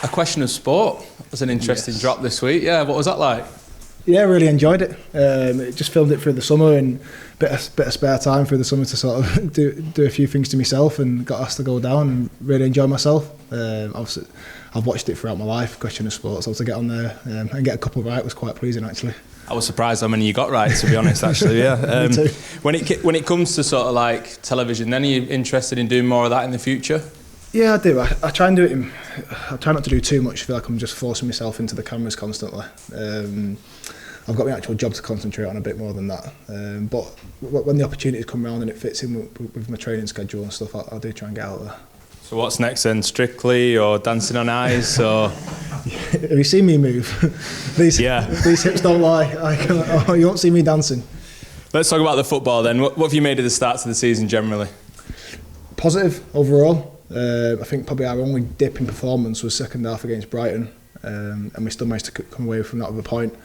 A Question of Sport was an interesting drop this week. Yeah, what was that like? Yeah, really enjoyed it. Just filmed it through the summer and bit of spare time through the summer to sort of do a few things to myself, and got asked to go down and really enjoy myself. Obviously, I've watched it throughout my life, Question of Sport, so to get on there and get a couple right was quite pleasing actually. I was surprised how many you got right, to be honest, actually, yeah. Me too. When it comes to sort of like television, then are you interested in doing more of that in the future? Yeah, I do. I try and do it I try not to do too much. I feel like I'm just forcing myself into the cameras constantly. I've got my actual job to concentrate on a bit more than that. But when the opportunities come around and it fits in with my training schedule and stuff, I do try and get out there. So what's next then? Strictly or Dancing on Ice? Or have you seen me move? These hips don't lie. You won't see me dancing. Let's talk about the football then. What have you made of the start to the season generally? Positive overall. I think probably our only dip in performance was second half against Brighton, and we still managed to come away from that with a point.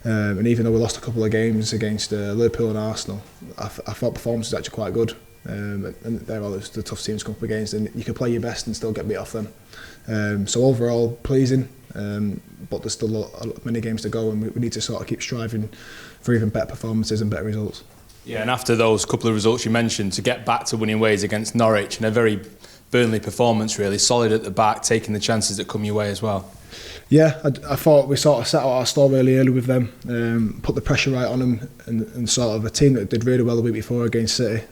And even though we lost a couple of games against Liverpool and Arsenal, I thought performance was actually quite good. And they're all the tough teams to come up against, and you can play your best and still get beat off them. So overall, pleasing, but there's still many games to go, and we need to sort of keep striving for even better performances and better results. Yeah, and after those couple of results you mentioned, to get back to winning ways against Norwich, and a very Burnley performance really, solid at the back, taking the chances that come your way as well. Yeah, I thought we sort of set out our stall really early with them, put the pressure right on them, and sort of a team that did really well the week before against City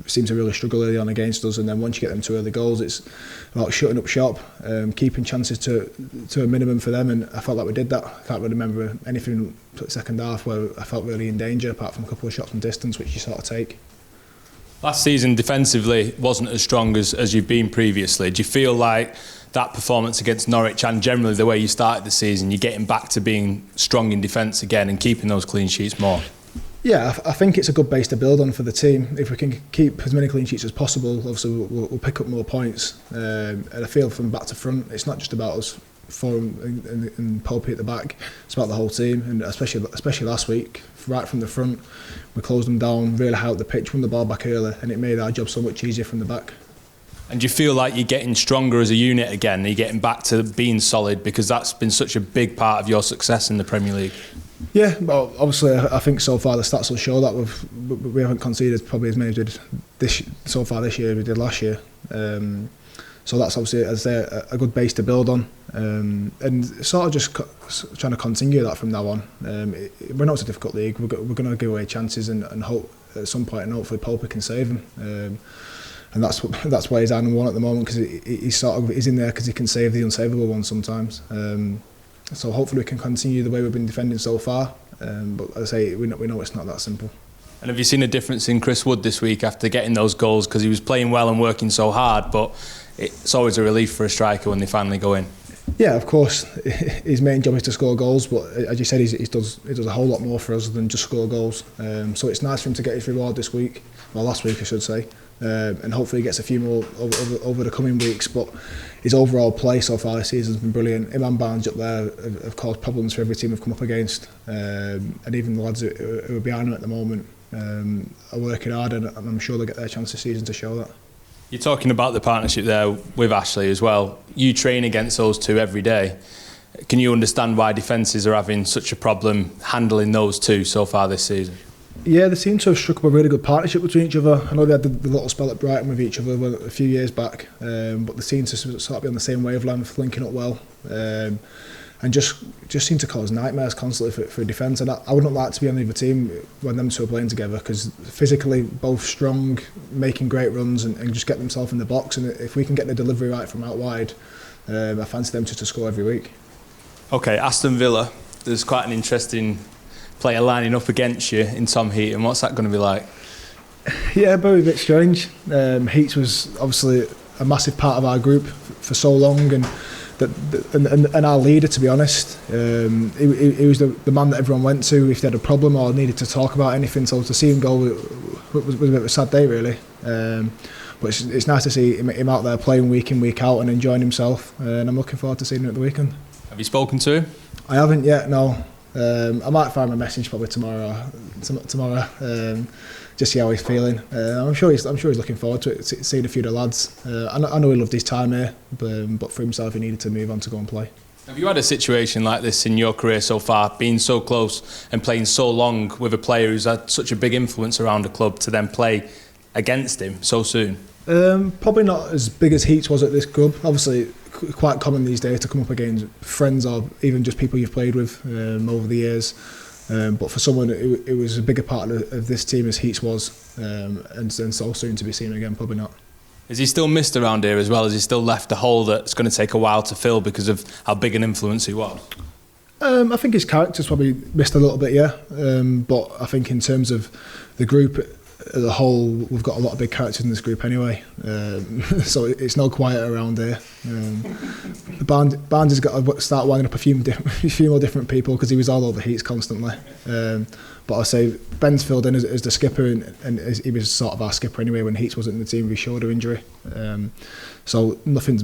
seemed to really struggle early on against us, and then once you get them to early goals, it's about shutting up shop, keeping chances to a minimum for them, and I felt like we did that. I can't really remember anything second half where I felt really in danger, apart from a couple of shots from distance, which you sort of take. Last season defensively wasn't as strong as you've been previously. Do you feel like that performance against Norwich and generally the way you started the season, you're getting back to being strong in defence again and keeping those clean sheets more? Yeah, I think it's a good base to build on for the team. If we can keep as many clean sheets as possible, obviously we'll pick up more points. And I feel from back to front, it's not just about us Forum and Pope at the back, it's about the whole team, and especially last week, right from the front, we closed them down, really high up the pitch, won the ball back early, and it made our job so much easier from the back. And do you feel like you're getting stronger as a unit again? Are you getting back to being solid? Because that's been such a big part of your success in the Premier League. Yeah, well, obviously I think so far the stats will show that we haven't conceded probably as many as we did so far this year as we did last year. So that's obviously, as I say, a good base to build on, and sort of just trying to continue that from now on. We know it's a difficult league. We're going to give away chances and hope at some point, and hopefully Pope can save them. And that's why he's our number one at the moment, because he's in there because he can save the unsavable ones sometimes. So hopefully we can continue the way we've been defending so far. But as I say, we know it's not that simple. And have you seen a difference in Chris Wood this week after getting those goals? Because he was playing well and working so hard, but it's always a relief for a striker when they finally go in. Yeah, of course. His main job is to score goals, but as you said, he does a whole lot more for us than just score goals. So it's nice for him to get his reward this week, well, last week I should say, and hopefully he gets a few more over the coming weeks. But his overall play so far this season has been brilliant. Him and Barnes up there have caused problems for every team we've come up against, and even the lads who are behind him at the moment are working hard, and I'm sure they'll get their chance this season to show that. You're talking about the partnership there with Ashley as well. You train against those two every day. Can you understand why defences are having such a problem handling those two so far this season? Yeah, they seem to have struck up a really good partnership between each other. I know they had the little spell at Brighton with each other a few years back, but they seem to sort of be on the same wavelength, linking up well, and just seem to cause nightmares constantly for defence. And I wouldn't like to be on the other team when them two are playing together, because physically both strong, making great runs and just get themselves in the box. And if we can get the delivery right from out wide, I fancy them to score every week. Okay, Aston Villa, there's quite an interesting player lining up against you in Tom Heaton. What's that going to be like? Yeah, very bit strange. Heats was obviously a massive part of our group for so long, and our leader, to be honest. He was the man that everyone went to if they had a problem or needed to talk about anything. So to see him go was a bit of a sad day, really. But it's nice to see him out there playing week in, week out and enjoying himself. And I'm looking forward to seeing him at the weekend. Have you spoken to him? I haven't yet, no. I might find my message probably tomorrow. Just see how he's feeling. I'm sure he's looking forward to it, seeing a few of the lads. I know he loved his time here, but for himself he needed to move on to go and play. Have you had a situation like this in your career so far, being so close and playing so long with a player who's had such a big influence around the club, to then play against him so soon? Probably not as big as Heats was at this club. Obviously, quite common these days to come up against friends or even just people you've played with over the years. But for someone, it was a bigger part of this team as Heats was, and so soon to be seen again, probably not. Is he still missed around here as well? Has he still left a hole that's going to take a while to fill because of how big an influence he was? I think his character's probably missed a little bit, yeah. But I think in terms of the group as a whole, we've got a lot of big characters in this group anyway. So it's no quiet around here. Barnes has got to start winding up a few more different people because he was all over Heats constantly. But I'll say Ben's filled in as the skipper, and he was sort of our skipper anyway when Heats wasn't in the team with his shoulder injury. So nothing's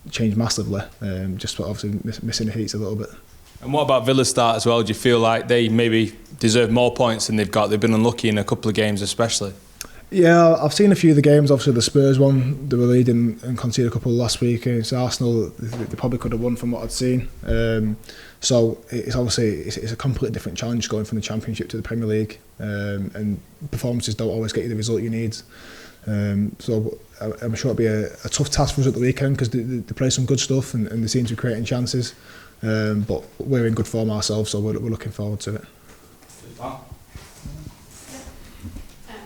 changed massively. Just obviously missing Heats a little bit. And what about Villa's start as well? Do you feel like they maybe deserve more points than they've got? They've been unlucky in a couple of games especially. Yeah, I've seen a few of the games. Obviously the Spurs one, they were leading and conceded a couple last week. It's Arsenal, they probably could have won from what I'd seen. So it's obviously it's a completely different challenge going from the Championship to the Premier League, and performances don't always get you the result you need. So I'm sure it'll be a tough task for us at the weekend because they play some good stuff and they seem to be creating chances. But we're in good form ourselves, so we're looking forward to it.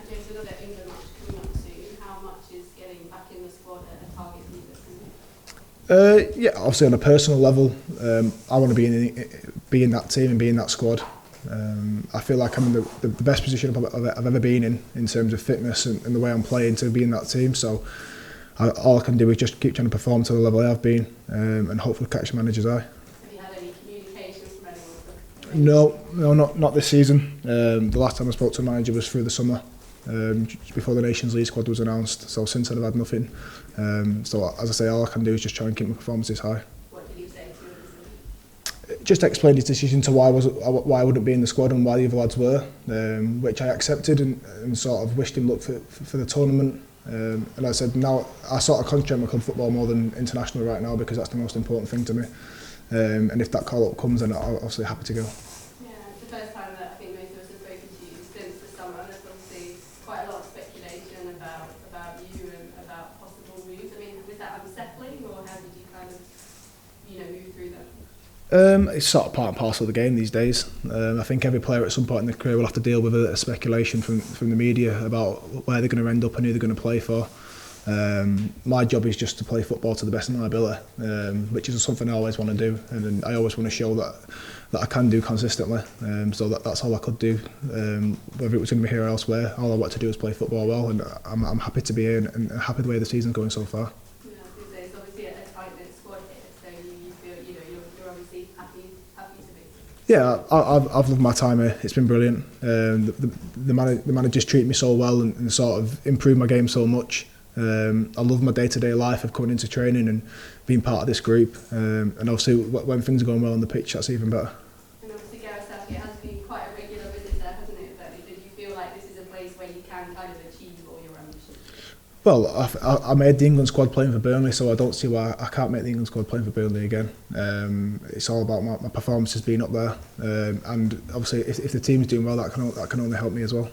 James, another England match coming up soon. How much is getting back in the squad a target for you? Yeah, obviously on a personal level, I want to be in that team and be in that squad. I feel like I'm in the best position I've ever been in terms of fitness and the way I'm playing to be in that team. So all I can do is just keep trying to perform to the level I have been, and hopefully catch the manager's eye. No, not this season. The last time I spoke to a manager was through the summer, just before the Nations League squad was announced. So since then I've had nothing. So as I say, all I can do is just try and keep my performances high. What did you say to him? Just explained his decision to why I wouldn't be in the squad and why the other lads were, which I accepted and sort of wished him luck for the tournament. And I said, now I sort of concentrate on my club football more than international right now because that's the most important thing to me. And if that call-up comes, then I'm obviously happy to go. Yeah, it's the first time that I think most of us have spoken to you since the summer, and there's obviously quite a lot of speculation about you and about possible moves. I mean, was that unsettling, or how did you kind of, move through that? It's sort of part and parcel of the game these days. I think every player at some point in their career will have to deal with a speculation from the media about where they're going to end up and who they're going to play for. My job is just to play football to the best of my ability, which is something I always want to do, and I always want to show that I can do consistently. So that's all I could do. Whether it was going to be here or elsewhere, all I want to do is play football well, and I'm happy to be here and happy the way the season's going so far. Yeah, it's obviously a tight-knit squad here, so you feel you're obviously happy to be. Yeah, I've loved my time here. It's been brilliant. The managers treat me so well and sort of improved my game so much. I love my day-to-day life of coming into training and being part of this group, and obviously when things are going well on the pitch, that's even better. And obviously Tarkowski has been quite a regular visit there, hasn't it? But did you feel like this is a place where you can kind of achieve all your ambitions? Well, I made the England squad playing for Burnley, so I don't see why I can't make the England squad playing for Burnley again. It's all about my performances being up there, and obviously if the team's doing well, that can only help me as well.